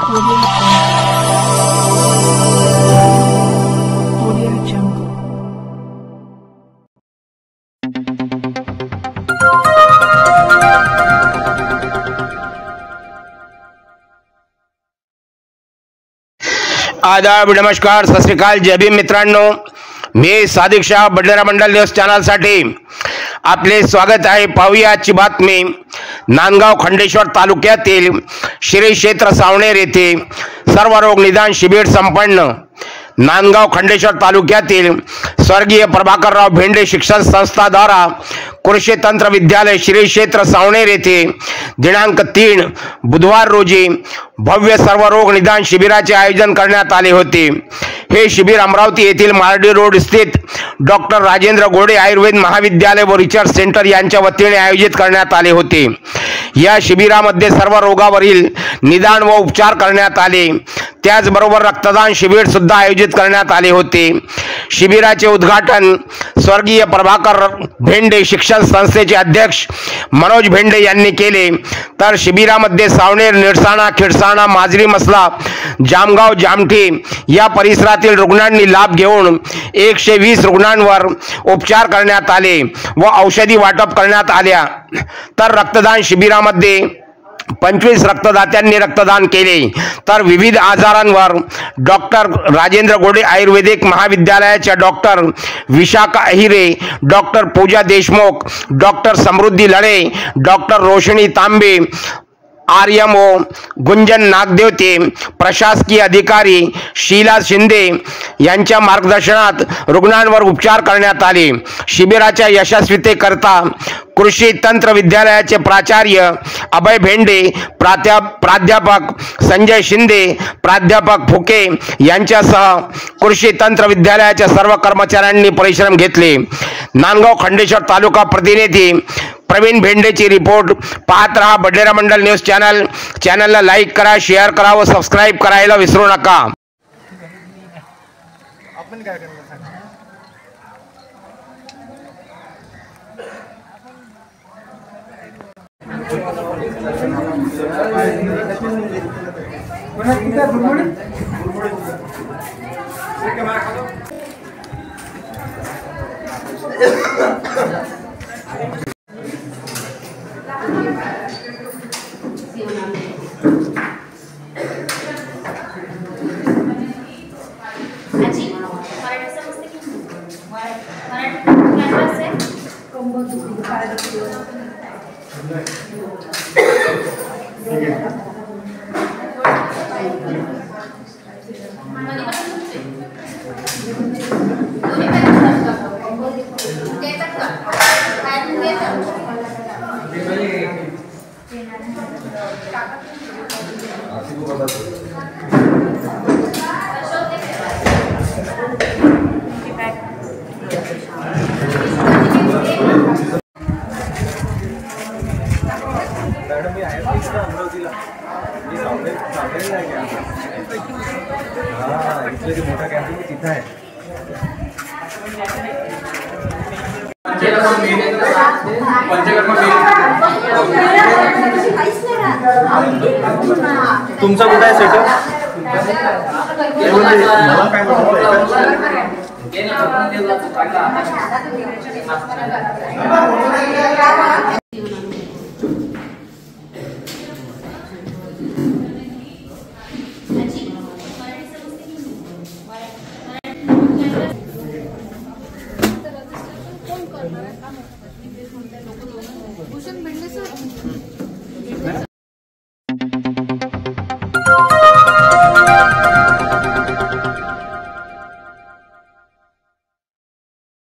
आदाब, नमस्कार, सत श्री अकाल, जय भीम मित्रांनो. मी सादिक शाह, बडनेरा मंडल न्यूज चॅनलसाठी आपले स्वागत आहे. पाहूया आजची बातमी. नांदगाव खंडेश्वर तालुक्यातील श्री क्षेत्र सावनेर येथे सर्वरोग निदान शिबिर संपन्न. नांदगाव खंडेश्वर तालुक्यातील स्वर्गीय प्रभाकरराव भेंडे शिक्षण संस्था द्वारा कृषी तंत्र विद्यालय श्री क्षेत्र सावनेर येथे दिनांक 3 बुधवार रोजी भव्य सर्वरोग निदान शिबिराचे आयोजन करण्यात आले होते. हे शिबिर अमरावती येथील मार्डी रोड स्थित डॉक्टर राजेंद्र गोडे आयुर्वेद महाविद्यालय व रिसर्च सेंटर यांच्या वतीने आयोजित करण्यात आले होते. या शिबिरामध्ये सर्व रोगावरील निदान व उपचार करण्यात आले. त्याचबरोबर रक्तदान शिबिर सुद्धा आयोजित करण्यात आले होते. शिबिराचे उद्घाटन स्वर्गीय प्रभाकर भेंडे शिक्षण संस्थेचे अध्यक्ष मनोज भेंडे यांनी केले. तर शिबिरामध्ये सावनेर, निरसाणा, खिडसाणा, माजरी मसला, जामगाव, जामठी या परिसरातील रुग्णांनी लाभ घेऊन 120 रुग्णांवर उपचार करण्यात आले व औषधी वाटप करण्यात आल्या. तर रक्तदान शिबिरामध्ये 25 रक्तदात्यांनी रक्तदान केले. तर विविध आजारांवर डॉक्टर राजेंद्र गोडे आयुर्वेदिक महाविद्यालयाच्या डॉक्टर विशाखा अहिरे, डॉक्टर पूजा देशमुख, डॉक्टर समृद्धी लढे, डॉक्टर रोशनी तांबे, आर्यमो गुंजन नागदेवते, प्रशासकीय अधिकारी शीला शिंदे यांच्या मार्गदर्शनात रुग्णांवर उपचार करण्यात आले. शिबिराच्या यशस्वीतेकरता कृषी तंत्र विद्यालयाचे प्राचार्य अभय भेंडे, प्राध्यापक संजय शिंदे, प्राध्यापक फुके यांच्यासह कृषी तंत्र विद्यालयाच्या सर्व कर्मचाऱ्यांनी परिश्रम घेतले. नांदगाव खंडेश्वर तालुका प्रतिनिधी प्रवीण भेंडेची रिपोर्ट. पाहत रहा बडनेरा मंडल न्यूज चॅनल. चॅनलला लाईक करा, शेअर करा व सबस्क्राईब करायला विसरू नका. आपण काय करणार अमरावतीला इथले मोठा कॅम्प तिथं आहे. तुमचा कुठं आहे सेटअप? मला काय भूषण भेंडे सर.